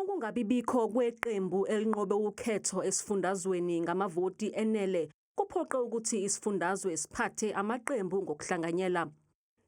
Ukungabibikho kweqembu elinqobe ukhetho esifundazweni ngamavoti enele kuphoqe ukuthi isifundazwe siphathe amaqembu ngokuhlanganyela.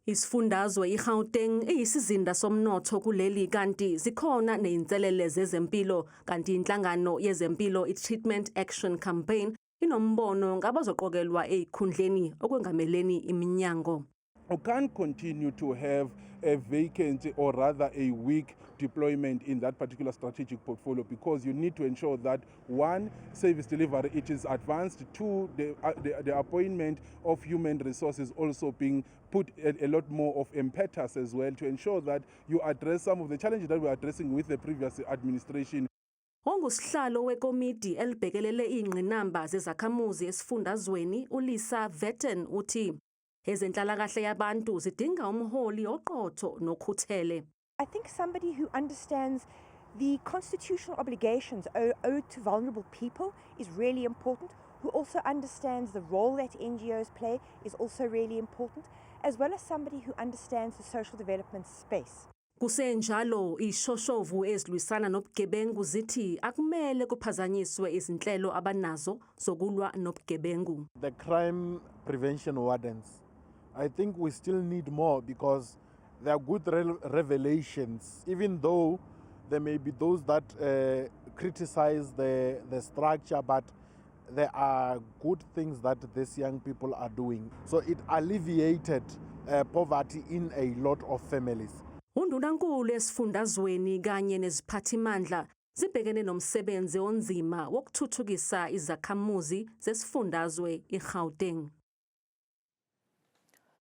Isifundazwe iGauteng iyisizinda somnotho kuleli kanti zikhona nezinselele zezempilo kanti inhlangano yezempilo iTreatment Action Campaign inombono ngabazoqokelwa ezikhundleni okwengameleni iminyango. We can't continue to have a vacancy or rather a weak deployment in that particular strategic portfolio because you need to ensure that one, service delivery it is advanced, two, the appointment of human resources also being put a lot more of impetus as well to ensure that you address some of the challenges that we are addressing with the previous administration. Ongusihlalo wekomidi elibhekelele ingqinamba zezakhamuzi esifundazweni uLisa Vetten uthi ezenhlalakahle yabantu zidinga umholi oqotho nokhuthele. I think somebody who understands the constitutional obligations owed to vulnerable people is really important, who also understands the role that NGOs play is also really important, as well as somebody who understands the social development space. Kusenjalo ishoshovu ezilwisana nobugebengu zithi akumele kuphazanyiswe izinhlelo abanazo zokulwa nobugebengu. The crime prevention wardens, I think we still need more because there are good revelations, even though there may be those that criticize the structure, but there are good things that these young people are doing. So it alleviated poverty in a lot of families. Undunankulu esifundazweni kanye neziphathimandla zibhekene nomsebenzi onzima wokuthuthukisa izakhamuzi zesifundazwe iGauteng.